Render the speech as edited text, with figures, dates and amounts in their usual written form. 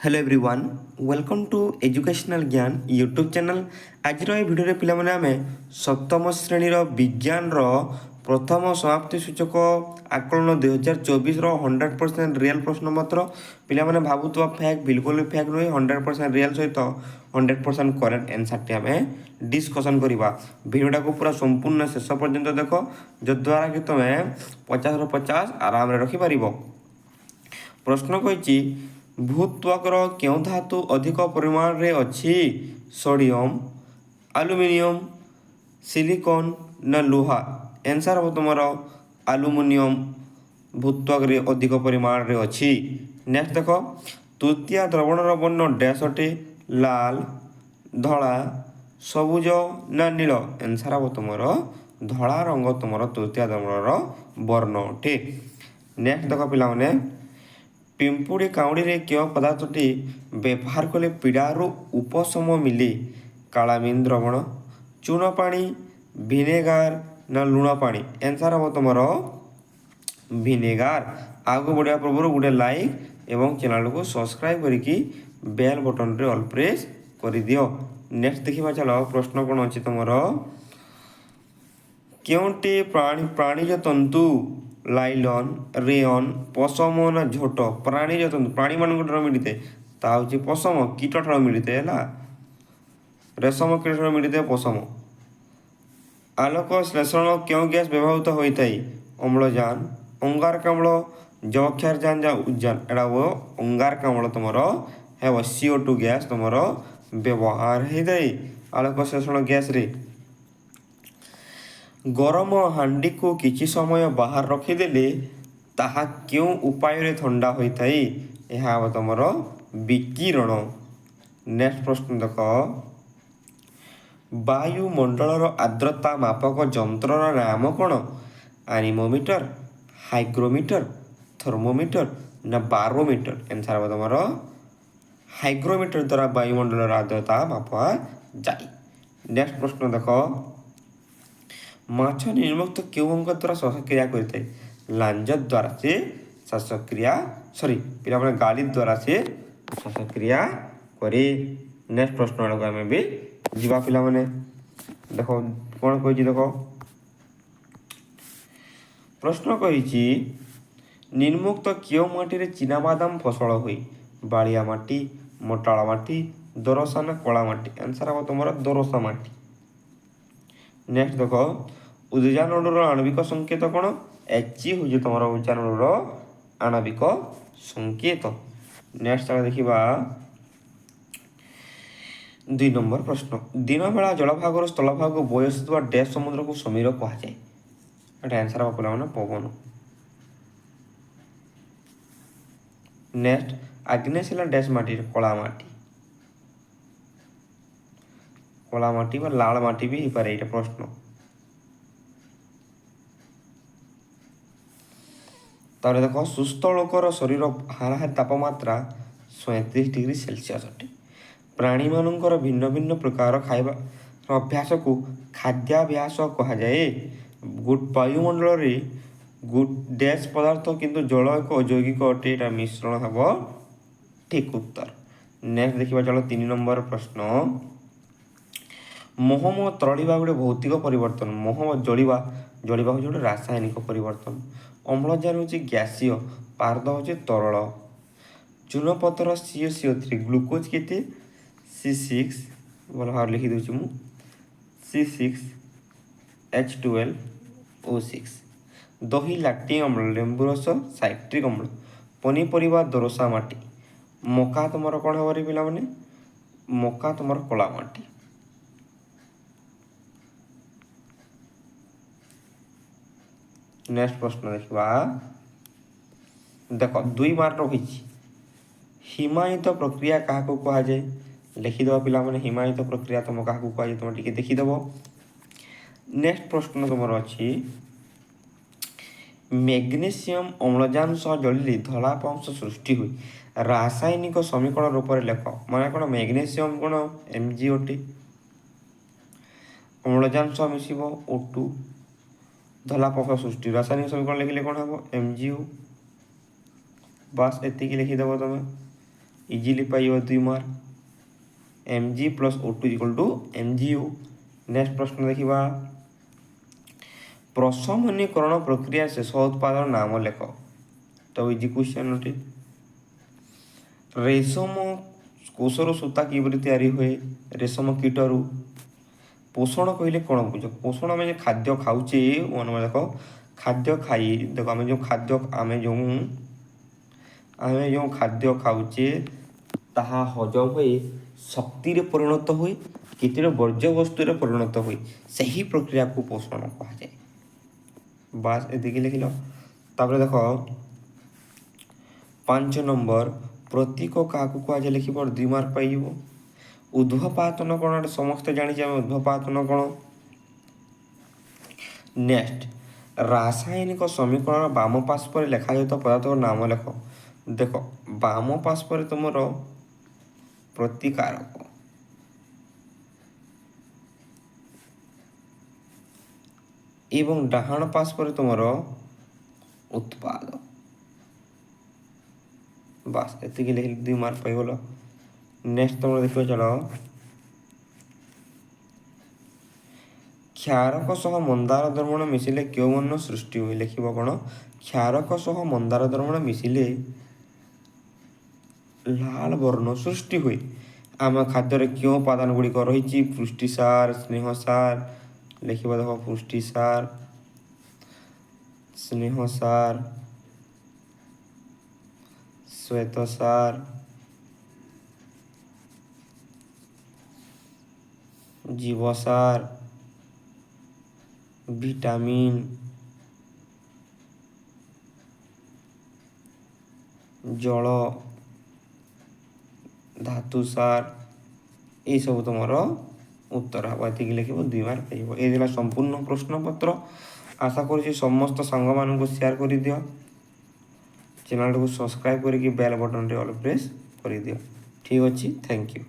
Hello everyone welcome to educational ज्ञान YouTube channel आज video पे आम सप्तम श्रेणी विज्ञान प्रथम समाप्ति सूचक आकलन 2024 100% रियल प्रश्न पत्र पे भावुवा फैक्ट बिल्कुल भी फैक्ट नुहे 100% रियल सहित 100% करेक्ट आंसर टी आम डिस्कसन करवा भिडियोटा को पूरा संपूर्ण शेष पर्यंत देख जद्वारा कि तुम्हें 50 50 आराम रखिपार। प्रश्न कही भूत्वकर क्यों धातु अधिक परिमाण रे अच्छी सोडियम आलुमिनियम सिलिकॉन न लुहा आंसर हम तुम आलुमिनियम भूत्वक रे अधिक परिमाण रे अच्छी। नेक्स्ट देख तृतीय द्रवणर वर्ण डैश अटे लाल धला सबुज ना नील आंसर हम तुम धला रंग तुम तृतीय द्रवणर वर्ण अटे। नेक्स्ट देख पिला पिंपुड़ी काउड़ी रे क्यों पदार्थटी व्यवहार कले पीड़ारू उपशम मिले कालामीन द्रवण चून पानी भिनेगार ना लुण पानी आंसर हम तुम भिनेगार। आगु बढ़िया पूर्व गोटे लाइक एवं चैनल को सब्सक्राइब करके बेल बटन रे ऑल प्रेस कर दियो। नेक्स्ट देखिबा चलो प्रश्न कौन अच्छी तुम क्योंटे प्राणीज तंतु लाइलन रेयन पशम ना झोट प्राणीज तंतु प्राणी मान मिलते हूँ पशम कीट ठार मिलते है रेशम कीट ठार मिलते पशम। आलोक श्लेषण क्यों गैस व्यवहृत होता है अम्लजान अंगारकाम्ल जक्षारजान जा उद्यान एटा वो अंगारकाम्ल तुम है CO2 गैस तुम व्यवहार होता है आलोक श्लेषण गैस रे। गरम हांडी को किछि समय बाहर रखिदेले ताहा क्यों उपाय रे ठंडा होता है यह तुम विकिरण। नेक्स्ट प्रश्न देख वायुमंडल आर्द्रता मापक यंत्र नाम कौन एनीमोमीटर हाइग्रोमीटर थर्मोमीटर ना बारोमीटर आंसर हम तुम हाइग्रोमीटर द्वारा वायुमंडल आर्द्रता मापा जाए। नेक्स्ट प्रश्न देख माछ निर्मुक्त क्यों अंग द्वारा श्वासक्रिया करते लांज द्वारा से श्वासक्रिया सॉरी पिला गाड़ी द्वारा से श्वासक्रिया करे। नेक्स्ट प्रश्न आड़ आम भी जीवा पिला देख कौन कही देख प्रश्न कही निर्मुक्त क्यों माटी रे चीनाबादाम फसल हुई बालिया माटी मोटाला माटी दोरसा ना कला माटी आंसर हम तुम दोरसा माटी। नेक्स्ट देख उद्जानर आणविक संकेत कौन H हूँ तुम उद्जानर आणविक संकेत। नेक्स्ट देखा 2 नंबर प्रश्न दिन बेला जलभागर स्थलभाग बयसुवा डैश समुद्र को समीर कहुए आंसर हम पे पवन। नेक्स्ट आग्नेशिला डैश माटी कला माटी कला माटी व लाल माटी भी पारे ये प्रश्न। तारे देखो सुस्थ लोकर शरीर हाराहारी तापमात्रा 37 डिग्री सेल्सियस अटे। प्राणी मानकर भिन्न भिन्न प्रकार खाइबा अभ्यास को खाद्याभ्यास कहा जाए। वायुमंडल रे गुड डैश पदार्थ किंतु जल एक अजैविक अटे एटा मिश्रण हम ठीक उत्तर। नेक्स्ट देखिबा चलो 3 नंबर प्रश्न मोहम तरलिबा गोटे भौतिक परिवर्तन मोहम जलिबा जलिबा हूँ गोटे रासायनिक परिवर्तन अम्लजान हूँ गैसीय पारद हूँ तरल चूनपतर CO3 ग्लुकोज के C6 भल भाव लिखी दूसरी मु C6H12O6 दही लैक्टिक अम्ल लेंबू रस साइट्रिक अम्ल पनीपरिया दोरसा माटी मका तुम कौन हम पिला मका तुम कला माटी। नेक्स्ट प्रश्न देखा देख 2 मार्क रही हिमायित प्रक्रिया क्या कहुए लिखिदेव पिला हिमायित प्रक्रिया तुम क्या कहुए तुम टे देखीदेव। नेक्स्ट प्रश्न तुम अच्छी मैग्नेशियम अम्लजान सह जलिले धलाप अंश सृष्टि हुई रासायनिक समीकरण रूप में लेख माने कौन मैग्नेशियम कौन MgO2 अम्लजान सह मिसिब O2 धलाप अंश सृष्टि रासायनिक समीकरण लिखिले कौन हम MgO बस एति लिखिदेव तुम इजिली पाइब 2 mark mg plus O2 equal to mgu। Next प्रश्न देखिबा प्रशमनीकरण प्रक्रिया शेष उत्पादन नाम लेख। तो इजी क्वेश्चन अटे। रेशम कोषर सूता किपरि तैयारी हुए रेशम कीटरू। पोषण कहले कौन बुझ पोषण आम खाद्य खाऊे मन देख खाद्य खाई देख आम जो खाद्य आम जो खाद्य खाऊे ताहा हजम हुए शक्ति रे परिणत हुए कितिर वर्ज्य वस्तु रे परिणत हुए सही प्रक्रिया को पोषण कहा जाए। बास एदिके लिखिल। तापर देख 5 नंबर प्रतीक क्या कह लिख 2 मार्क पाइब। ऊर्ध्वपातन कौन समस्त जानी ऊर्ध्वपातन कौन। नेक्स्ट रासायनिक समीकरण बाम पार्श्व पर लिखा जाता पदार्थ नाम लेख। देख बाम पार्श्व पर तुम प्रतिकारक एवं डाहाण पार्श्व पर तुम उत्पाद। बास एति लिख 2 मार्क पाइगल। नेक्स्ट तुम देख चलो क्षारक सह मंदार द्रवण मिसिले क्यों वर्ण सृष्टि हुए लिख कौन क्षारक सह मंदार द्रवण मिसिले लाल वर्ण सृष्टि हुए। आम खाद्य क्यों उपादान गुड़िक रही पुष्टिसार स्नेहसार लिख देख पुष्टिसार स्नेहसार श्वेतसार जीवसार विटामिन जल धातुसार ये सब तुम उत्तर हम ये लिख 2 मार्क पाइब। ये संपूर्ण प्रश्नपत्र। आशा करुँच समस्त सांग मानू शेयर कर दियो। चैनल को सब्सक्राइब करके बेल बटन रे ऑल प्रेस कर दियो। ठीक अच्छे थैंक यू।